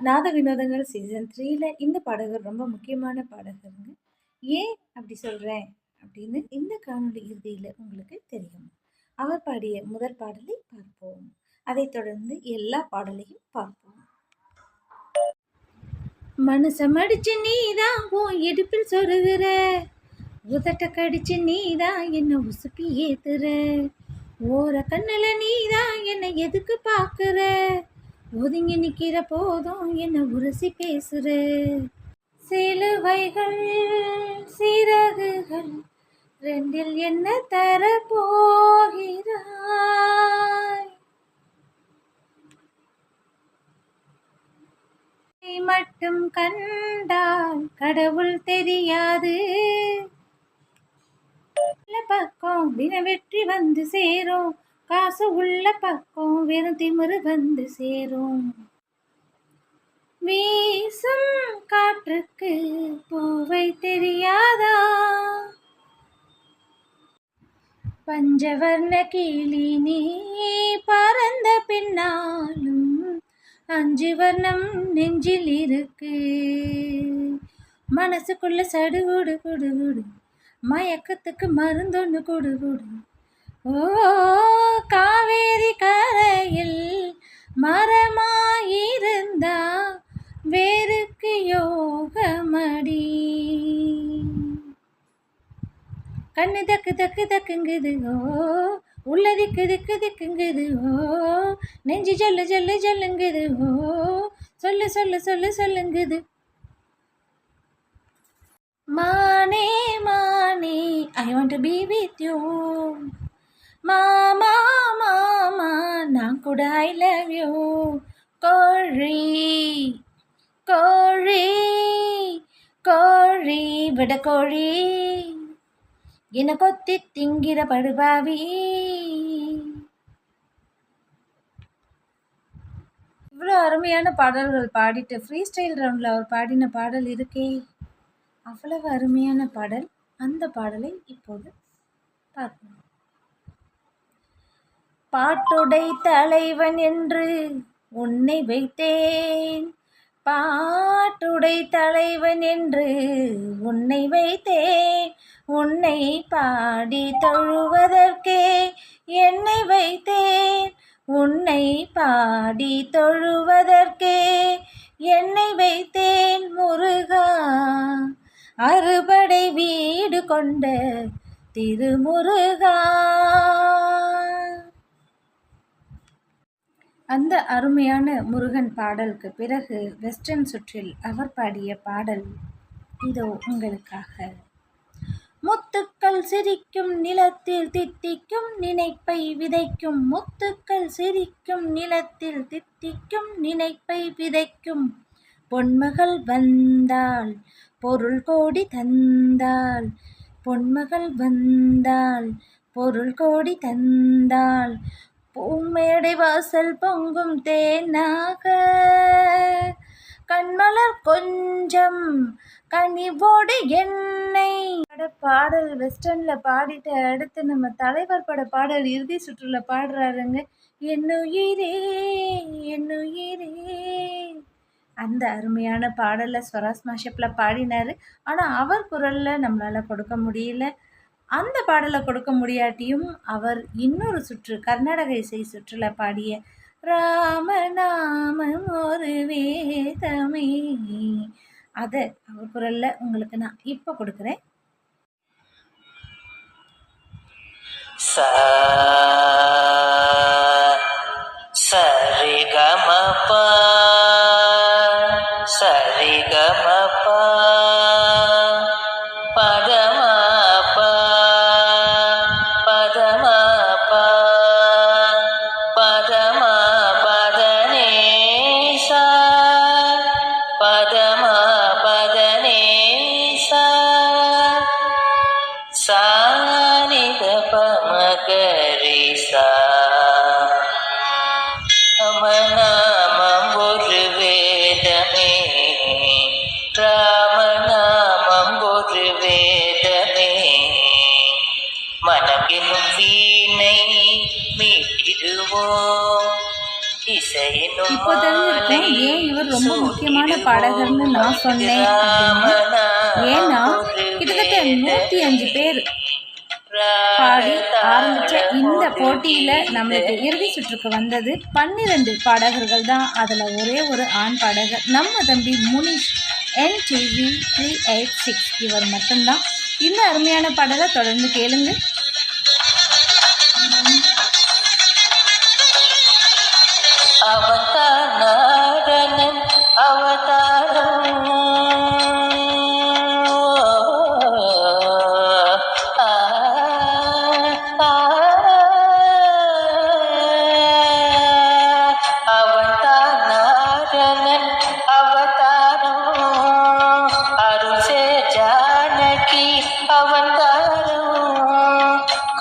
நாத வினோதங்கள் சீசன் 3ல இந்த பாடகர் ரொம்ப முக்கியமான பாடகருங்க. ஏன் அப்படி சொல்றேன் அப்படின்னு இந்த காணொளி இறுதியில உங்களுக்கு தெரியும். அவர் பாடிய முதல் பாடலை பார்ப்போம். அதைத் தொடர்ந்து எல்லா பாடலையும் பார்ப்போம். மனசம் அடிச்சு நீதான் உன் இடுப்பில் சொருகிற, உதட்ட கடிச்சு நீதான் என்ன உசுப்பி ஏத்துற, ஓர கண்ணுல நீதான் என்ன எதுக்கு பாக்குற, ஒதுங்கி நிக்கிற போதும் என்ன உரசி பேசுற, சிலுவைகள் சிறகுகள் ரெண்டில் என்ன தர போகிறாய், மட்டும் கண்டால் கடவுள் தெரியாது, பக்கம் தின வெற்றி வந்து சேரும், காசு உள்ள பக்கம் வெறும் திமிரு வந்து சேரும், வீசும் காற்றுக்கு பூவை தெரியாதா, பஞ்சவர்ண கிளி நீ பறந்த பின்னாலும் 5 வர்ணம் நெஞ்சில் இருக்கு, மனசுக்குள்ள சடுகுடு குடு குடு, மயக்கத்துக்கு மருந்தொன்னு குடு குடு, ஓ காவேரி கரையில் மரமாயிருந்தா வேருக்கு யோகமடி, கண்ணு தக்கு தக்கு தக்குங்குது, ஓ உள்ள திக்கு திக்கு திக்குங்குது, ஓ நெஞ்சு ஜல்லு ஜல்லு ஜல்லுங்குது, ஓ சொல்லு சொல்லு சொல்லு சொல்லுங்குது, மானே மானே I want to be with you, மாமா மாமா நான் கூட ஐ லவ் யூ, கோழி கோழி கோழி விட கோழி என்ன கொத்தி திங்கிற படுபாவி. இவ்வளோ அருமையான பாடல்கள் பாடிட்டு ஃப்ரீ ஸ்டைல் ரவுண்டில் அவர் பாடின பாடல் இருக்கே, அவ்வளவு அருமையான பாடல். அந்த பாடலை இப்போது பார்ப்போம். பாட்டுடை தலைவன் என்று உன்னை வைத்தேன், பாட்டுடை தலைவன் என்று உன்னை வைத்தேன், உன்னை பாடி தொழுவதற்கே என்னை வைத்தேன், உன்னை பாடி தொழுவதற்கே என்னை வைத்தேன் முருகா, அறுபடை வீடு கொண்ட திருமுருகா. அந்த அருமையான முருகன் பாடலுக்கு பிறகு வெஸ்டர்ன் சுற்றில் அவர் பாடிய பாடல் இதோ உங்களுக்காக. முத்துக்கள் சிரிக்கும் நிலத்தில் தித்திக்கும் நினைப்பை விதைக்கும், முத்துக்கள் சிரிக்கும் நிலத்தில் தித்திக்கும் நினைப்பை விதைக்கும், பொன்மகள் வந்தாள் பொருள் கோடி தந்தாள், பொன்மகள் வந்தாள் பொருள் கோடி தந்தாள், பூமேடை வாசல் பொங்கும் தேனாக, கண்மலர் கொஞ்சம் கனிவோடு என்னை. பாடல் வெஸ்டர்ன்ல பாடிட்டு அடுத்து நம்ம தலைவர் பட பாடல் இறுதி சுற்றுல பாடுறாருங்க, என்னுயிரே என்னுயிரே. அந்த அருமையான பாடலை ஸ்வராஜ் மாஷப்ல பாடினாரு. ஆனால் அவர் குரல்ல நம்மளால கொடுக்க முடியல. அந்த பாடலை கொடுக்க முடியாட்டியும் அவர் இன்னொரு சுற்று கர்நாடக இசை சுற்றுல பாடிய ராமநாமம் ஒரு வேதமே, அதை அவர் குரல்ல உங்களுக்கு நான் இப்போ கொடுக்குறேன். சரி கமபா சரி கமபா பதமபா பதமபா பதம பதனேசா பதம பதனேசா சானித பமகரிசா, அமநாமம் ஒரு வேதமே, ராமநாமம் இப்போ தெரிஞ்சிருக்கும் ஏன் இவர் ரொம்ப முக்கியமான பாடகர்னு நான் சொன்னேன் அப்படின்னு. ஏன்னா கிட்டத்தட்ட 105 பேர் பாடி ஆரம்பித்த இந்த போட்டியில் நம்மளுக்கு இறுதி சுற்றுக்கு வந்தது 12 பாடகர்கள் தான். அதில் ஒரே ஒரு ஆண் பாடகர் நம்ம தம்பி முனிஷ் NTV 386 இவர் மட்டும்தான். இந்த அருமையான பாடலை தொடர்ந்து கேளுங்க. அவதாரணன் அவதாரம் அவதாரணன் அவதாரம் அருசே ஜானகி அவதாரம்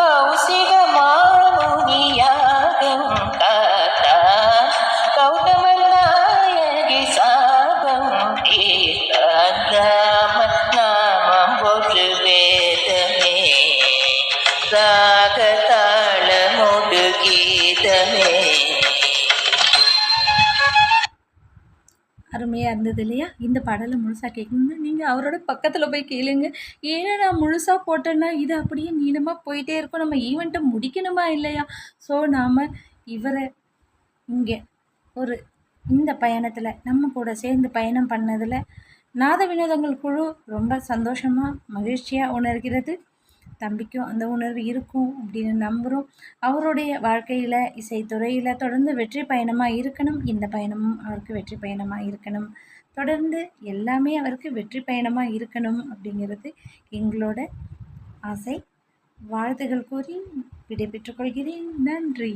கௌசிகமாமுனியாகம் காத்தான் கௌதமன் நாயகி சாபம் தீர்த்தான் ராமன் நாமம் ஒரு வேதமே ராகதாளமுடு கீதமே. அருமையாக இருந்தது இல்லையா? இந்த பாடலை முழுசாக கேட்கணும்னா நீங்கள் அவரோட பக்கத்தில் போய் கேளுங்க. ஏன்னா நான் முழுசாக போட்டேன்னா இது அப்படியே நீளமாக போயிட்டே இருக்கும். நம்ம ஈவெண்ட்டை முடிக்கணுமா இல்லையா? ஸோ நாம் இவரை இங்கே இந்த பயணத்தில் நம்ம கூட சேர்ந்து பயணம் பண்ணதில் நாத வினோதங்கள் குழு ரொம்ப சந்தோஷமாக மகிழ்ச்சியாக உணர்கிறது. தம்பிக்கும் அந்த உணர்வு இருக்கும் அப்படின்னு நம்புகிறோம். அவருடைய வாழ்க்கையில் இசைத்துறையில் தொடர்ந்து வெற்றி பயணமாக இருக்கணும். இந்த பயணமும் அவருக்கு வெற்றி பயணமாக இருக்கணும். தொடர்ந்து எல்லாமே அவருக்கு வெற்றி பயணமாக இருக்கணும் அப்படிங்கிறது எங்களோட ஆசை. வாழ்த்துகள் கூறி விடை பெற்றுக்கொள்கிறேன். நன்றி.